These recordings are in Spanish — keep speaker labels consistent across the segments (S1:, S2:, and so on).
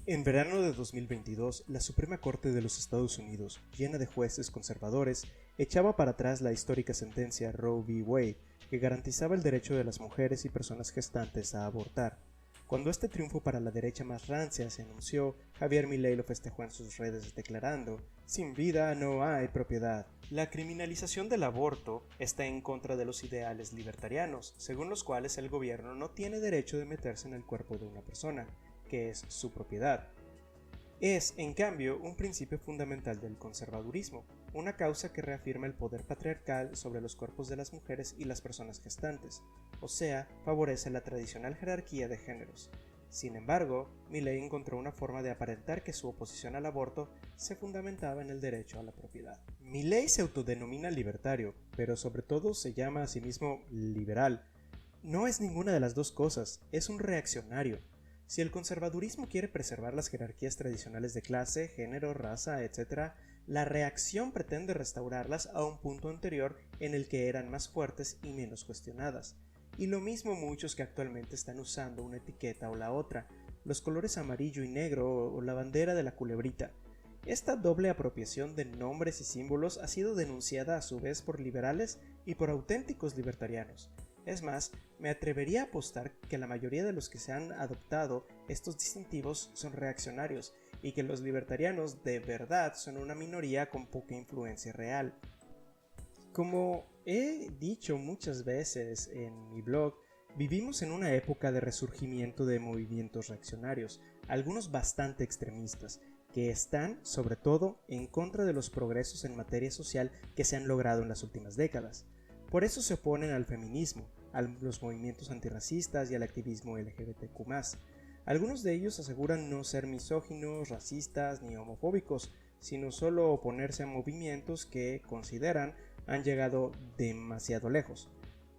S1: En verano de 2022, la Suprema Corte de los Estados Unidos, llena de jueces conservadores, echaba para atrás la histórica sentencia Roe v. Wade, que garantizaba el derecho de las mujeres y personas gestantes a abortar. Cuando este triunfo para la derecha más rancia se anunció, Javier Milei lo festejó en sus redes declarando: "Sin vida no hay propiedad". La criminalización del aborto está en contra de los ideales libertarianos, según los cuales el gobierno no tiene derecho de meterse en el cuerpo de una persona, que es su propiedad. Es, en cambio, un principio fundamental del conservadurismo, una causa que reafirma el poder patriarcal sobre los cuerpos de las mujeres y las personas gestantes, o sea, favorece la tradicional jerarquía de géneros. Sin embargo, Milei encontró una forma de aparentar que su oposición al aborto se fundamentaba en el derecho a la propiedad. Milei se autodenomina libertario, pero sobre todo se llama a sí mismo liberal. No es ninguna de las dos cosas, es un reaccionario. Si el conservadurismo quiere preservar las jerarquías tradicionales de clase, género, raza, etc., la reacción pretende restaurarlas a un punto anterior en el que eran más fuertes y menos cuestionadas. Y lo mismo muchos que actualmente están usando una etiqueta o la otra, los colores amarillo y negro o la bandera de la culebrita. Esta doble apropiación de nombres y símbolos ha sido denunciada a su vez por liberales y por auténticos libertarianos. Es más, me atrevería a apostar que la mayoría de los que se han adoptado estos distintivos son reaccionarios y que los libertarianos de verdad son una minoría con poca influencia real. Como he dicho muchas veces en mi blog, vivimos en una época de resurgimiento de movimientos reaccionarios, algunos bastante extremistas, que están, sobre todo, en contra de los progresos en materia social que se han logrado en las últimas décadas. Por eso se oponen al feminismo, a los movimientos antirracistas y al activismo LGBTQ+. Algunos de ellos aseguran no ser misóginos, racistas ni homofóbicos, sino solo oponerse a movimientos que, consideran, han llegado demasiado lejos.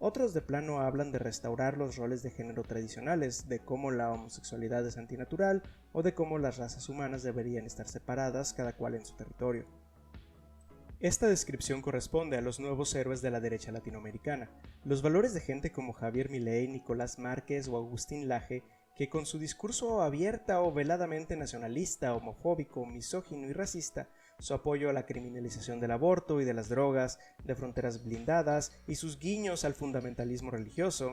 S1: Otros de plano hablan de restaurar los roles de género tradicionales, de cómo la homosexualidad es antinatural o de cómo las razas humanas deberían estar separadas, cada cual en su territorio. Esta descripción corresponde a los nuevos héroes de la derecha latinoamericana, los valores de gente como Javier Milei, Nicolás Márquez o Agustín Laje, que con su discurso abierta o veladamente nacionalista, homofóbico, misógino y racista, su apoyo a la criminalización del aborto y de las drogas, de fronteras blindadas y sus guiños al fundamentalismo religioso,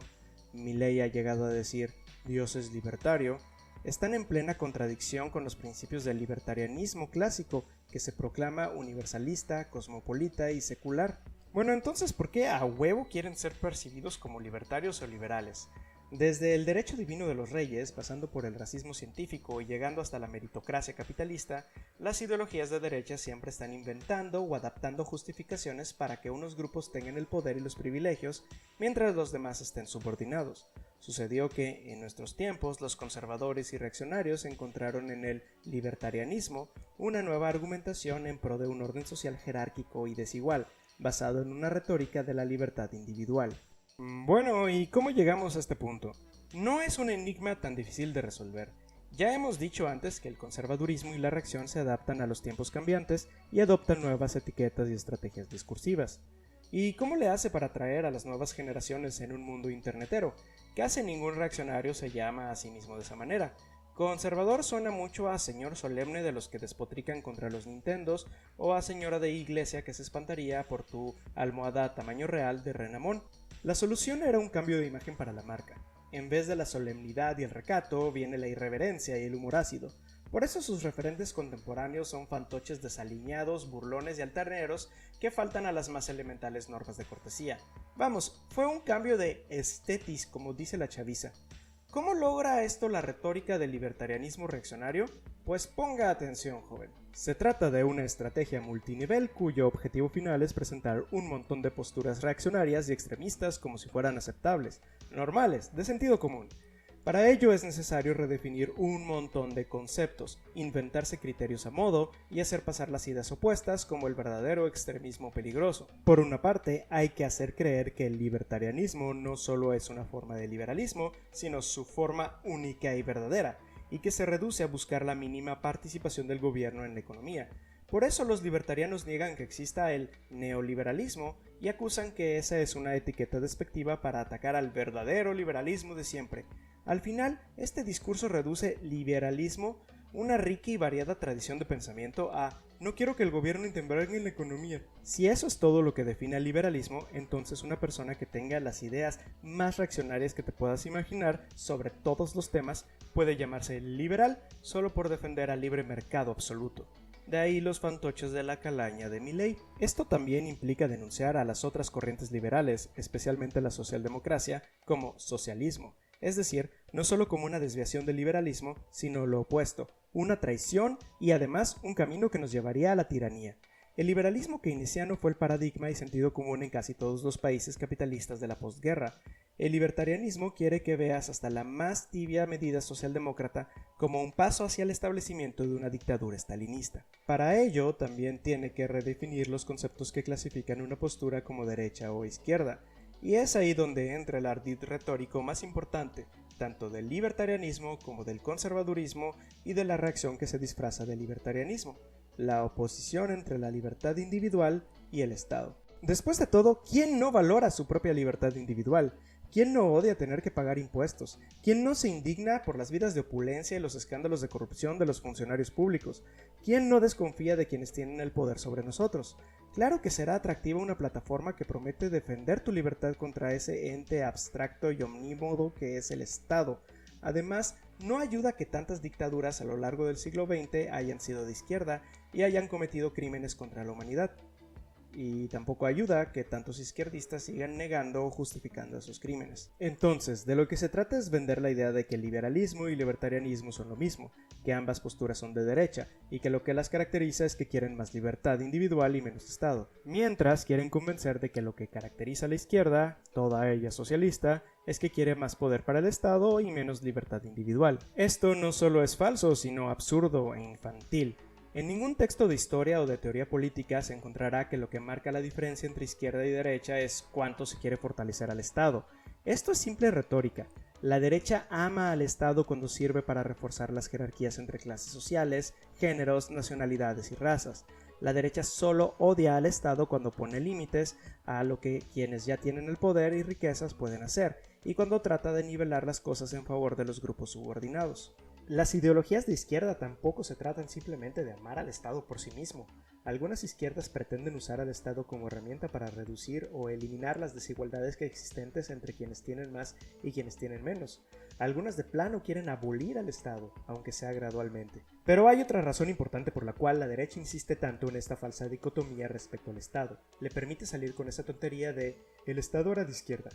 S1: Milei ha llegado a decir "Dios es libertario", están en plena contradicción con los principios del libertarianismo clásico, que se proclama universalista, cosmopolita y secular. Bueno, entonces, ¿por qué a huevo quieren ser percibidos como libertarios o liberales? Desde el derecho divino de los reyes, pasando por el racismo científico y llegando hasta la meritocracia capitalista, las ideologías de derecha siempre están inventando o adaptando justificaciones para que unos grupos tengan el poder y los privilegios, mientras los demás estén subordinados. Sucedió que, en nuestros tiempos, los conservadores y reaccionarios encontraron en el libertarianismo una nueva argumentación en pro de un orden social jerárquico y desigual, basado en una retórica de la libertad individual. Bueno, ¿y cómo llegamos a este punto? No es un enigma tan difícil de resolver. Ya hemos dicho antes que el conservadurismo y la reacción se adaptan a los tiempos cambiantes y adoptan nuevas etiquetas y estrategias discursivas. ¿Y cómo le hace para atraer a las nuevas generaciones en un mundo internetero? Casi ningún reaccionario se llama a sí mismo de esa manera. Conservador suena mucho a señor solemne de los que despotrican contra los Nintendos o a señora de iglesia que se espantaría por tu almohada tamaño real de Renamón. La solución era un cambio de imagen para la marca. En vez de la solemnidad y el recato, viene la irreverencia y el humor ácido. Por eso sus referentes contemporáneos son fantoches desaliñados, burlones y altaneros que faltan a las más elementales normas de cortesía. Vamos, fue un cambio de estetis, como dice la chaviza. ¿Cómo logra esto la retórica del libertarianismo reaccionario? Pues ponga atención, joven. Se trata de una estrategia multinivel cuyo objetivo final es presentar un montón de posturas reaccionarias y extremistas como si fueran aceptables, normales, de sentido común. Para ello es necesario redefinir un montón de conceptos, inventarse criterios a modo y hacer pasar las ideas opuestas como el verdadero extremismo peligroso. Por una parte, hay que hacer creer que el libertarianismo no solo es una forma de liberalismo, sino su forma única y verdadera, y que se reduce a buscar la mínima participación del gobierno en la economía. Por eso los libertarianos niegan que exista el neoliberalismo y acusan que esa es una etiqueta despectiva para atacar al verdadero liberalismo de siempre. Al final, este discurso reduce liberalismo una rica y variada tradición de pensamiento a no quiero que el gobierno intervenga en la economía. Si eso es todo lo que define al liberalismo, entonces una persona que tenga las ideas más reaccionarias que te puedas imaginar sobre todos los temas puede llamarse liberal solo por defender al libre mercado absoluto. De ahí los fantoches de la calaña de Milei. Esto también implica denunciar a las otras corrientes liberales, especialmente la socialdemocracia, como socialismo. Es decir, no solo como una desviación del liberalismo, sino lo opuesto, una traición y además un camino que nos llevaría a la tiranía. El liberalismo keynesiano fue el paradigma y sentido común en casi todos los países capitalistas de la posguerra. El libertarianismo quiere que veas hasta la más tibia medida socialdemócrata como un paso hacia el establecimiento de una dictadura estalinista. Para ello, también tiene que redefinir los conceptos que clasifican una postura como derecha o izquierda. Y es ahí donde entra el ardid retórico más importante, tanto del libertarianismo como del conservadurismo y de la reacción que se disfraza de libertarianismo, la oposición entre la libertad individual y el Estado. Después de todo, ¿quién no valora su propia libertad individual? ¿Quién no odia tener que pagar impuestos? ¿Quién no se indigna por las vidas de opulencia y los escándalos de corrupción de los funcionarios públicos? ¿Quién no desconfía de quienes tienen el poder sobre nosotros? Claro que será atractiva una plataforma que promete defender tu libertad contra ese ente abstracto y omnímodo que es el Estado. Además, no ayuda que tantas dictaduras a lo largo del siglo XX hayan sido de izquierda y hayan cometido crímenes contra la humanidad. Y tampoco ayuda que tantos izquierdistas sigan negando o justificando esos crímenes. Entonces, de lo que se trata es vender la idea de que el liberalismo y libertarianismo son lo mismo, que ambas posturas son de derecha, y que lo que las caracteriza es que quieren más libertad individual y menos Estado. Mientras quieren convencer de que lo que caracteriza a la izquierda, toda ella socialista, es que quiere más poder para el Estado y menos libertad individual. Esto no solo es falso, sino absurdo e infantil. En ningún texto de historia o de teoría política se encontrará que lo que marca la diferencia entre izquierda y derecha es cuánto se quiere fortalecer al Estado. Esto es simple retórica. La derecha ama al Estado cuando sirve para reforzar las jerarquías entre clases sociales, géneros, nacionalidades y razas. La derecha solo odia al Estado cuando pone límites a lo que quienes ya tienen el poder y riquezas pueden hacer, y cuando trata de nivelar las cosas en favor de los grupos subordinados. Las ideologías de izquierda tampoco se tratan simplemente de amar al Estado por sí mismo. Algunas izquierdas pretenden usar al Estado como herramienta para reducir o eliminar las desigualdades que existentes entre quienes tienen más y quienes tienen menos. Algunas de plano quieren abolir al Estado, aunque sea gradualmente. Pero hay otra razón importante por la cual la derecha insiste tanto en esta falsa dicotomía respecto al Estado. Le permite salir con esa tontería de el Estado era de izquierda.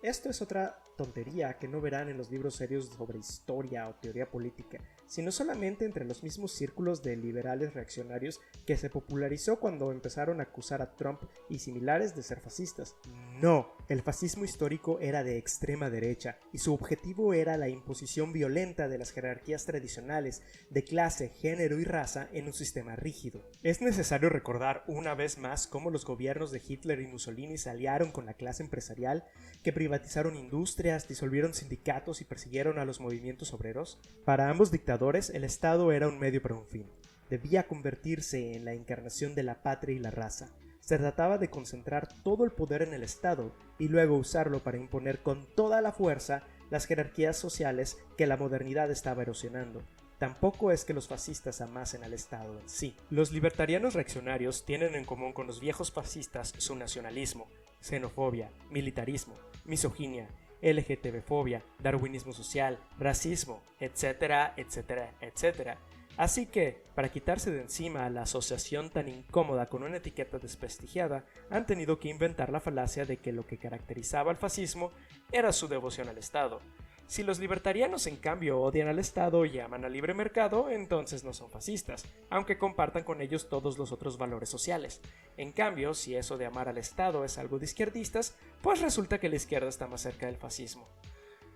S1: Esto es otra tontería que no verán en los libros serios sobre historia o teoría política, sino solamente entre los mismos círculos de liberales reaccionarios que se popularizó cuando empezaron a acusar a Trump y similares de ser fascistas. No, el fascismo histórico era de extrema derecha y su objetivo era la imposición violenta de las jerarquías tradicionales de clase, género y raza en un sistema rígido. Es necesario recordar una vez más cómo los gobiernos de Hitler y Mussolini se aliaron con la clase empresarial, que privatizaron industrias, disolvieron sindicatos y persiguieron a los movimientos obreros. Para ambos dictadores, el Estado era un medio para un fin. Debía convertirse en la encarnación de la patria y la raza. Se trataba de concentrar todo el poder en el Estado y luego usarlo para imponer con toda la fuerza las jerarquías sociales que la modernidad estaba erosionando. Tampoco es que los fascistas amasen al Estado en sí. Los libertarianos reaccionarios tienen en común con los viejos fascistas su nacionalismo, xenofobia, militarismo, misoginia, LGTB-fobia, darwinismo social, racismo, etcétera, etcétera, etcétera. Así que, para quitarse de encima la asociación tan incómoda con una etiqueta desprestigiada, han tenido que inventar la falacia de que lo que caracterizaba al fascismo era su devoción al Estado. Si los libertarianos en cambio odian al Estado y aman al libre mercado, entonces no son fascistas, aunque compartan con ellos todos los otros valores sociales. En cambio, si eso de amar al Estado es algo de izquierdistas, pues resulta que la izquierda está más cerca del fascismo.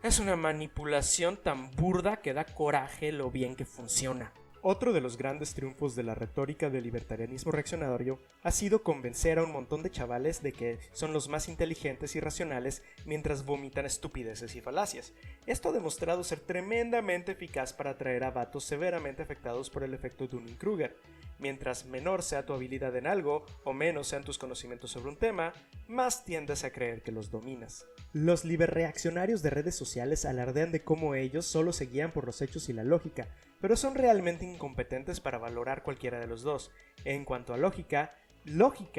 S1: Es una manipulación tan burda que da coraje lo bien que funciona. Otro de los grandes triunfos de la retórica del libertarianismo reaccionario ha sido convencer a un montón de chavales de que son los más inteligentes y racionales mientras vomitan estupideces y falacias. Esto ha demostrado ser tremendamente eficaz para atraer a vatos severamente afectados por el efecto Dunning-Kruger. Mientras menor sea tu habilidad en algo, o menos sean tus conocimientos sobre un tema, más tiendes a creer que los dominas. Los liberreaccionarios de redes sociales alardean de cómo ellos solo se guían por los hechos y la lógica, pero son realmente incompetentes para valorar cualquiera de los dos. En cuanto a lógica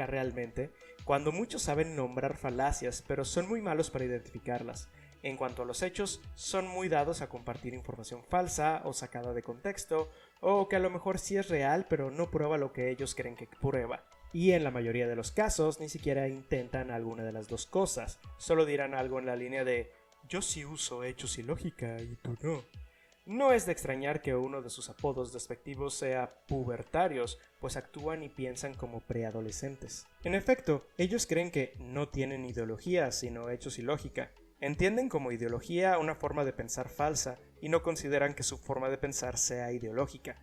S1: realmente, cuando muchos saben nombrar falacias, pero son muy malos para identificarlas. En cuanto a los hechos, son muy dados a compartir información falsa o sacada de contexto, o que a lo mejor sí es real, pero no prueba lo que ellos creen que prueba. Y en la mayoría de los casos, ni siquiera intentan alguna de las dos cosas. Solo dirán algo en la línea de «yo sí uso hechos y lógica y tú no». No es de extrañar que uno de sus apodos despectivos sea pubertarios, pues actúan y piensan como preadolescentes. En efecto, ellos creen que no tienen ideología, sino hechos y lógica. Entienden como ideología una forma de pensar falsa y no consideran que su forma de pensar sea ideológica.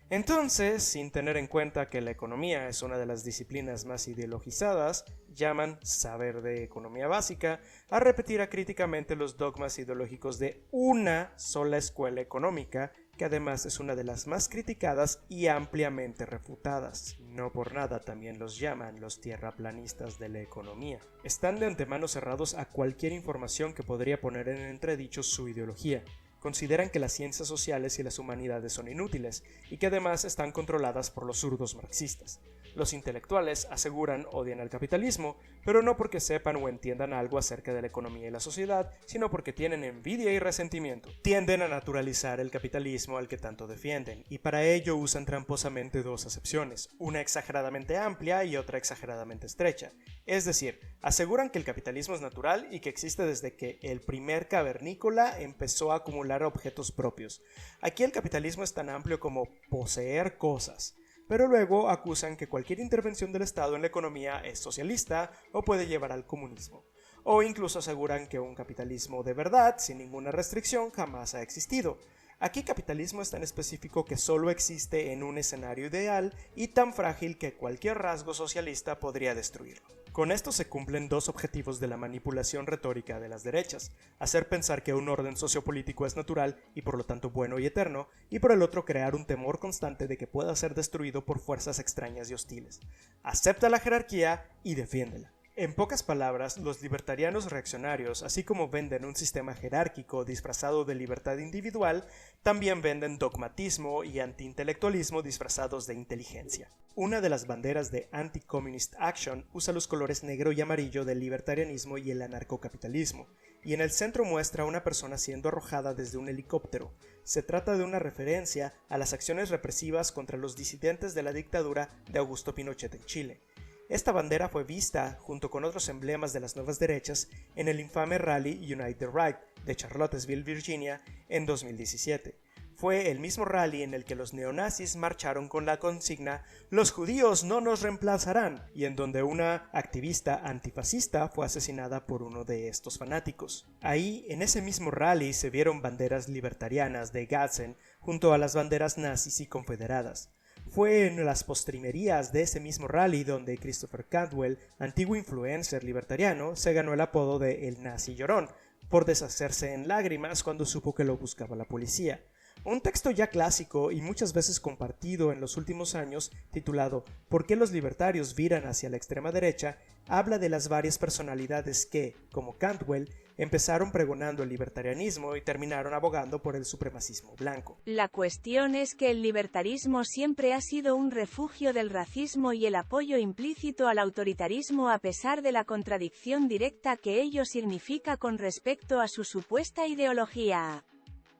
S1: Entonces, sin tener en cuenta que la economía es una de las disciplinas más ideologizadas, llaman saber de economía básica a repetir acríticamente los dogmas ideológicos de una sola escuela económica, que además es una de las más criticadas y ampliamente refutadas. No por nada también los llaman los tierraplanistas de la economía. Están de antemano cerrados a cualquier información que podría poner en entredicho su ideología. Consideran que las ciencias sociales y las humanidades son inútiles y que además están controladas por los zurdos marxistas. Los intelectuales aseguran odian al capitalismo, pero no porque sepan o entiendan algo acerca de la economía y la sociedad, sino porque tienen envidia y resentimiento. Tienden a naturalizar el capitalismo al que tanto defienden, y para ello usan tramposamente dos acepciones, una exageradamente amplia y otra exageradamente estrecha. Es decir, aseguran que el capitalismo es natural y que existe desde que el primer cavernícola empezó a acumular objetos propios. Aquí el capitalismo es tan amplio como poseer cosas. Pero luego acusan que cualquier intervención del Estado en la economía es socialista o puede llevar al comunismo. O incluso aseguran que un capitalismo de verdad, sin ninguna restricción, jamás ha existido. Aquí capitalismo es tan específico que solo existe en un escenario ideal y tan frágil que cualquier rasgo socialista podría destruirlo. Con esto se cumplen dos objetivos de la manipulación retórica de las derechas: hacer pensar que un orden sociopolítico es natural y por lo tanto bueno y eterno, y por el otro crear un temor constante de que pueda ser destruido por fuerzas extrañas y hostiles. Acepta la jerarquía y defiéndela. En pocas palabras, los libertarianos reaccionarios, así como venden un sistema jerárquico disfrazado de libertad individual, también venden dogmatismo y antiintelectualismo disfrazados de inteligencia. Una de las banderas de Anti-Communist Action usa los colores negro y amarillo del libertarianismo y el anarcocapitalismo, y en el centro muestra a una persona siendo arrojada desde un helicóptero. Se trata de una referencia a las acciones represivas contra los disidentes de la dictadura de Augusto Pinochet en Chile. Esta bandera fue vista, junto con otros emblemas de las nuevas derechas, en el infame rally Unite the Right de Charlottesville, Virginia, en 2017. Fue el mismo rally en el que los neonazis marcharon con la consigna «Los judíos no nos reemplazarán», y en donde una activista antifascista fue asesinada por uno de estos fanáticos. Ahí, en ese mismo rally, se vieron banderas libertarianas de Gadsden junto a las banderas nazis y confederadas. Fue en las postrimerías de ese mismo rally donde Christopher Cantwell, antiguo influencer libertariano, se ganó el apodo de El Nazi Llorón, por deshacerse en lágrimas cuando supo que lo buscaba la policía. Un texto ya clásico y muchas veces compartido en los últimos años, titulado «¿Por qué los libertarios viran hacia la extrema derecha?», habla de las varias personalidades que, como Cantwell, empezaron pregonando el libertarianismo y terminaron abogando por el supremacismo blanco.
S2: La cuestión es que el libertarismo siempre ha sido un refugio del racismo y el apoyo implícito al autoritarismo a pesar de la contradicción directa que ello significa con respecto a su supuesta ideología.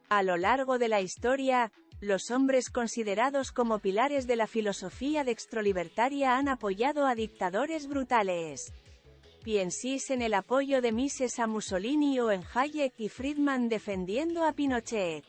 S2: A lo largo de la historia, los hombres considerados como pilares de la filosofía dextrolibertaria han apoyado a dictadores brutales. Pienséis en el apoyo de Mises a Mussolini o en Hayek y Friedman defendiendo a Pinochet.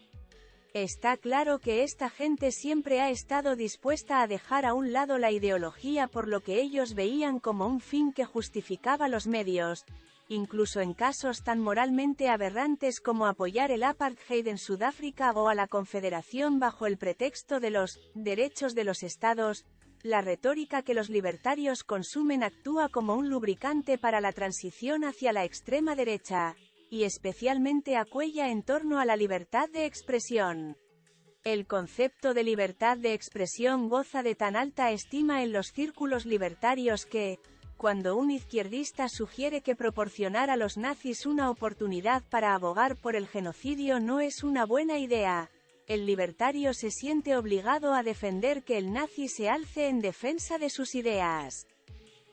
S2: Está claro que esta gente siempre ha estado dispuesta a dejar a un lado la ideología por lo que ellos veían como un fin que justificaba los medios, incluso en casos tan moralmente aberrantes como apoyar el apartheid en Sudáfrica o a la Confederación bajo el pretexto de los derechos de los estados. La retórica que los libertarios consumen actúa como un lubricante para la transición hacia la extrema derecha, y especialmente acuella en torno a la libertad de expresión. El concepto de libertad de expresión goza de tan alta estima en los círculos libertarios que, cuando un izquierdista sugiere que proporcionar a los nazis una oportunidad para abogar por el genocidio no es una buena idea, el libertario se siente obligado a defender que el nazi se alce en defensa de sus ideas.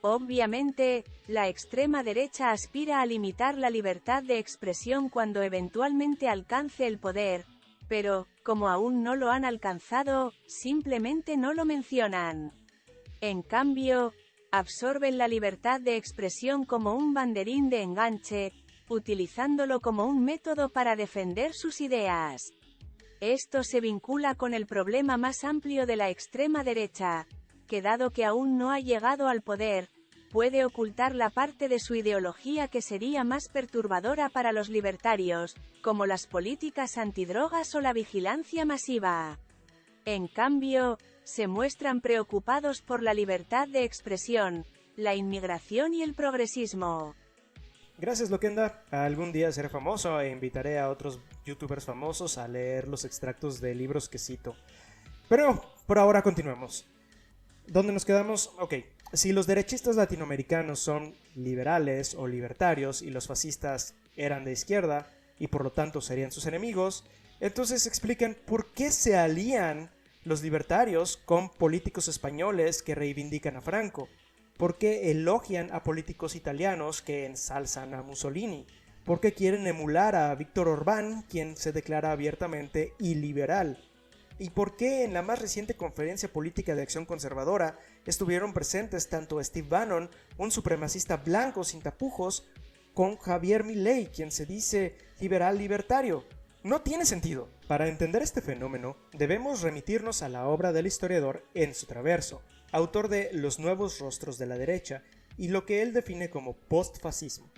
S2: Obviamente, la extrema derecha aspira a limitar la libertad de expresión cuando eventualmente alcance el poder, pero, como aún no lo han alcanzado, simplemente no lo mencionan. En cambio, absorben la libertad de expresión como un banderín de enganche, utilizándolo como un método para defender sus ideas. Esto se vincula con el problema más amplio de la extrema derecha, que dado que aún no ha llegado al poder, puede ocultar la parte de su ideología que sería más perturbadora para los libertarios, como las políticas antidrogas o la vigilancia masiva. En cambio, se muestran preocupados por la libertad de expresión, la inmigración y el progresismo.
S1: Gracias, Loquenda. Algún día seré famoso e invitaré a otros youtubers famosos a leer los extractos de libros que cito. Pero, por ahora continuemos. ¿Dónde nos quedamos? Ok, si los derechistas latinoamericanos son liberales o libertarios y los fascistas eran de izquierda y por lo tanto serían sus enemigos, entonces expliquen por qué se alían los libertarios con políticos españoles que reivindican a Franco. ¿Por qué elogian a políticos italianos que ensalzan a Mussolini? ¿Por qué quieren emular a Víctor Orbán, quien se declara abiertamente iliberal? ¿Y por qué en la más reciente conferencia política de Acción Conservadora estuvieron presentes tanto Steve Bannon, un supremacista blanco sin tapujos, con Javier Milei, quien se dice liberal libertario? No tiene sentido. Para entender este fenómeno, debemos remitirnos a la obra del historiador Enzo Traverso, autor de Los nuevos rostros de la derecha, y lo que él define como postfascismo.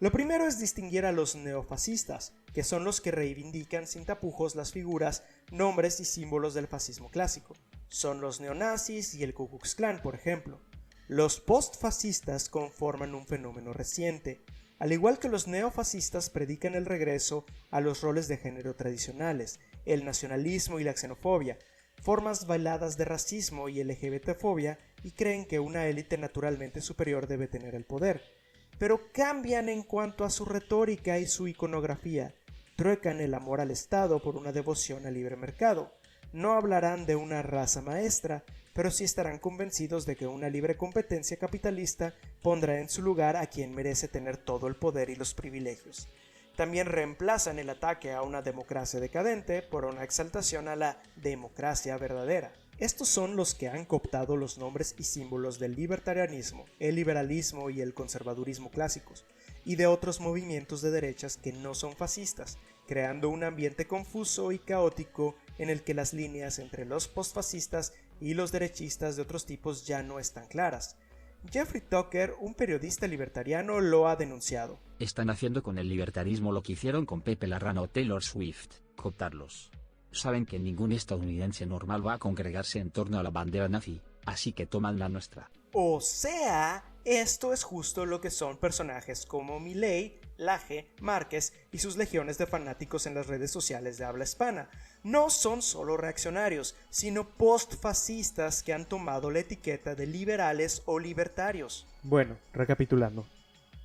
S1: Lo primero es distinguir a los neofascistas, que son los que reivindican sin tapujos las figuras, nombres y símbolos del fascismo clásico. Son los neonazis y el Ku Klux Klan, por ejemplo. Los postfascistas conforman un fenómeno reciente. Al igual que los neofascistas predican el regreso a los roles de género tradicionales, el nacionalismo y la xenofobia, formas bailadas de racismo y LGBTfobia, y creen que una élite naturalmente superior debe tener el poder. Pero cambian en cuanto a su retórica y su iconografía. Truecan el amor al Estado por una devoción al libre mercado. No hablarán de una raza maestra, pero sí estarán convencidos de que una libre competencia capitalista pondrá en su lugar a quien merece tener todo el poder y los privilegios. También reemplazan el ataque a una democracia decadente por una exaltación a la democracia verdadera. Estos son los que han cooptado los nombres y símbolos del libertarianismo, el liberalismo y el conservadurismo clásicos, y de otros movimientos de derechas que no son fascistas, creando un ambiente confuso y caótico en el que las líneas entre los postfascistas y los derechistas de otros tipos ya no están claras. Jeffrey Tucker, un periodista libertariano, lo ha denunciado.
S3: Están haciendo con el libertarismo lo que hicieron con Pepe Larraín o Taylor Swift, cooptarlos. Saben que ningún estadounidense normal va a congregarse en torno a la bandera nazi, así que toman la nuestra.
S1: O sea, esto es justo lo que son personajes como Milei, Laje, Márquez y sus legiones de fanáticos en las redes sociales de habla hispana. No son solo reaccionarios, sino postfascistas que han tomado la etiqueta de liberales o libertarios. Bueno, recapitulando.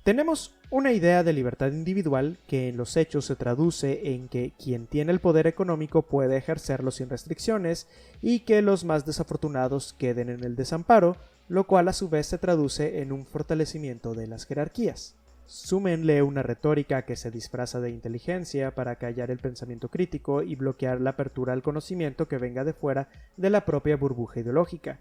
S1: Tenemos una idea de libertad individual que en los hechos se traduce en que quien tiene el poder económico puede ejercerlo sin restricciones y que los más desafortunados queden en el desamparo, lo cual a su vez se traduce en un fortalecimiento de las jerarquías. Súmenle una retórica que se disfraza de inteligencia para callar el pensamiento crítico y bloquear la apertura al conocimiento que venga de fuera de la propia burbuja ideológica.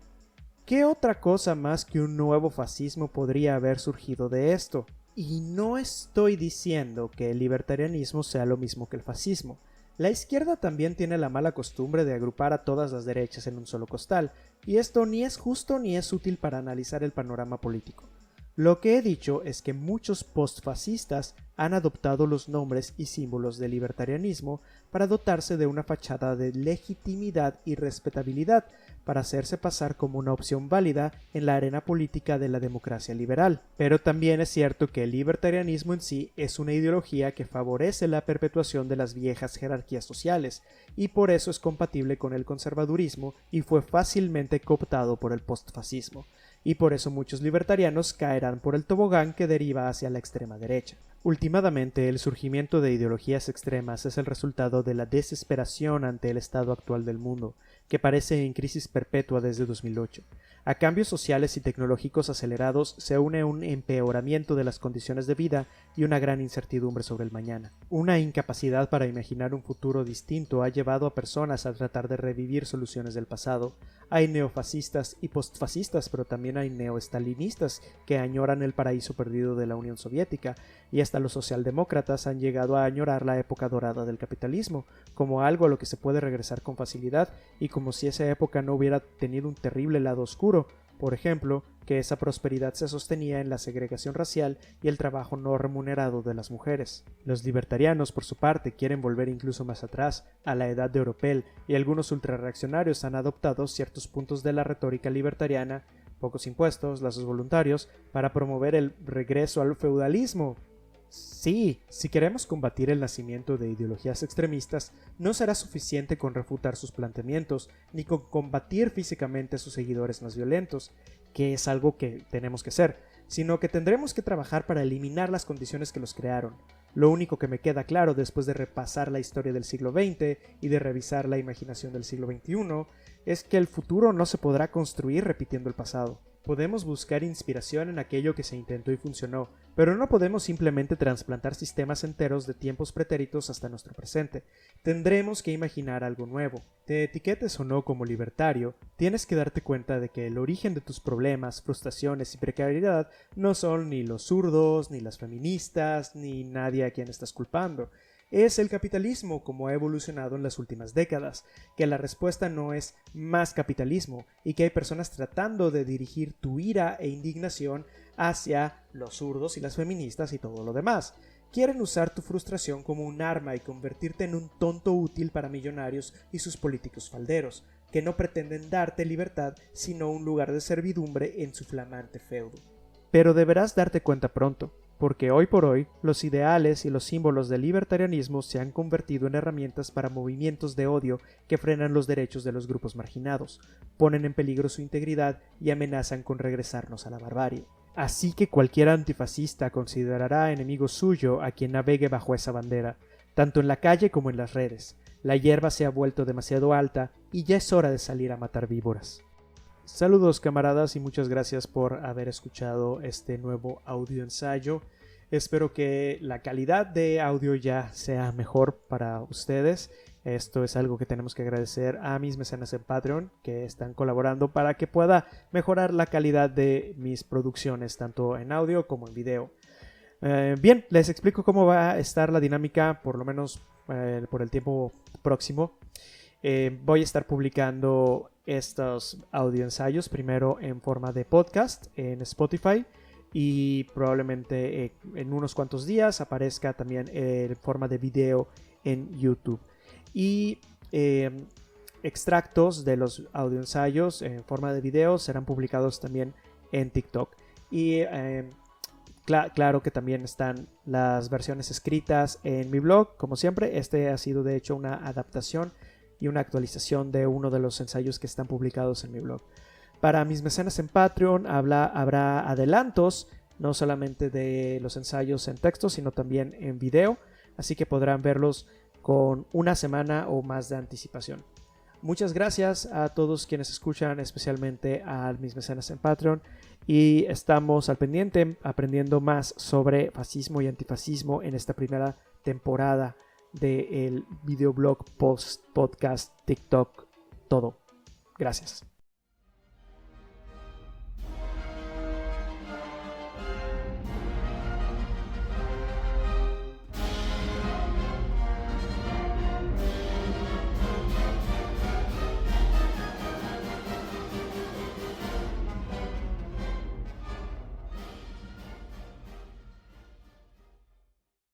S1: ¿Qué otra cosa más que un nuevo fascismo podría haber surgido de esto? Y no estoy diciendo que el libertarianismo sea lo mismo que el fascismo. La izquierda también tiene la mala costumbre de agrupar a todas las derechas en un solo costal, y esto ni es justo ni es útil para analizar el panorama político. Lo que he dicho es que muchos postfascistas han adoptado los nombres y símbolos del libertarianismo para dotarse de una fachada de legitimidad y respetabilidad, para hacerse pasar como una opción válida en la arena política de la democracia liberal. Pero también es cierto que el libertarianismo en sí es una ideología que favorece la perpetuación de las viejas jerarquías sociales, y por eso es compatible con el conservadurismo y fue fácilmente cooptado por el postfascismo. Y por eso muchos libertarianos caerán por el tobogán que deriva hacia la extrema derecha. Últimamente, el surgimiento de ideologías extremas es el resultado de la desesperación ante el estado actual del mundo, que parece en crisis perpetua desde 2008. A cambios sociales y tecnológicos acelerados se une un empeoramiento de las condiciones de vida y una gran incertidumbre sobre el mañana. Una incapacidad para imaginar un futuro distinto ha llevado a personas a tratar de revivir soluciones del pasado. Hay neofascistas y postfascistas, pero también hay neoestalinistas que añoran el paraíso perdido de la Unión Soviética, y hasta los socialdemócratas han llegado a añorar la época dorada del capitalismo, como algo a lo que se puede regresar con facilidad, y como si esa época no hubiera tenido un terrible lado oscuro. Por ejemplo, que esa prosperidad se sostenía en la segregación racial y el trabajo no remunerado de las mujeres. Los libertarianos, por su parte, quieren volver incluso más atrás, a la edad de Oropel, y algunos ultrarreaccionarios han adoptado ciertos puntos de la retórica libertariana, pocos impuestos, lazos voluntarios, para promover el regreso al feudalismo. Sí, si queremos combatir el nacimiento de ideologías extremistas, no será suficiente con refutar sus planteamientos, ni con combatir físicamente a sus seguidores más violentos, que es algo que tenemos que hacer, sino que tendremos que trabajar para eliminar las condiciones que los crearon. Lo único que me queda claro después de repasar la historia del siglo XX y de revisar la imaginación del siglo XXI es que el futuro no se podrá construir repitiendo el pasado. Podemos buscar inspiración en aquello que se intentó y funcionó, pero no podemos simplemente trasplantar sistemas enteros de tiempos pretéritos hasta nuestro presente. Tendremos que imaginar algo nuevo. Te etiquetes o no como libertario, tienes que darte cuenta de que el origen de tus problemas, frustraciones y precariedad no son ni los zurdos, ni las feministas, ni nadie a quien estás culpando. Es el capitalismo como ha evolucionado en las últimas décadas, que la respuesta no es más capitalismo y que hay personas tratando de dirigir tu ira e indignación hacia los zurdos y las feministas y todo lo demás. Quieren usar tu frustración como un arma y convertirte en un tonto útil para millonarios y sus políticos falderos, que no pretenden darte libertad sino un lugar de servidumbre en su flamante feudo. Pero deberás darte cuenta pronto, porque hoy por hoy los ideales y los símbolos del libertarianismo se han convertido en herramientas para movimientos de odio que frenan los derechos de los grupos marginados, ponen en peligro su integridad y amenazan con regresarnos a la barbarie. Así que cualquier antifascista considerará enemigo suyo a quien navegue bajo esa bandera, tanto en la calle como en las redes. La hierba se ha vuelto demasiado alta y ya es hora de salir a matar víboras. Saludos camaradas y muchas gracias por haber escuchado este nuevo audio ensayo. Espero que la calidad de audio ya sea mejor para ustedes. Esto es algo que tenemos que agradecer a mis mecenas en Patreon que están colaborando para que pueda mejorar la calidad de mis producciones tanto en audio como en video. Bien, les explico cómo va a estar la dinámica por lo menos por el tiempo próximo. Voy a estar publicando estos audioensayos primero en forma de podcast en Spotify y probablemente en unos cuantos días aparezca también en forma de video en YouTube. Y extractos de los audioensayos en forma de video serán publicados también en TikTok. Y claro que también están las versiones escritas en mi blog, como siempre. Este ha sido de hecho una adaptación y una actualización de uno de los ensayos que están publicados en mi blog. Para mis mecenas en Patreon habrá adelantos, no solamente de los ensayos en texto, sino también en video, así que podrán verlos con una semana o más de anticipación. Muchas gracias a todos quienes escuchan, especialmente a mis mecenas en Patreon, y estamos al pendiente aprendiendo más sobre fascismo y antifascismo en esta primera temporada del videoblog, podcast, TikTok, todo. Gracias.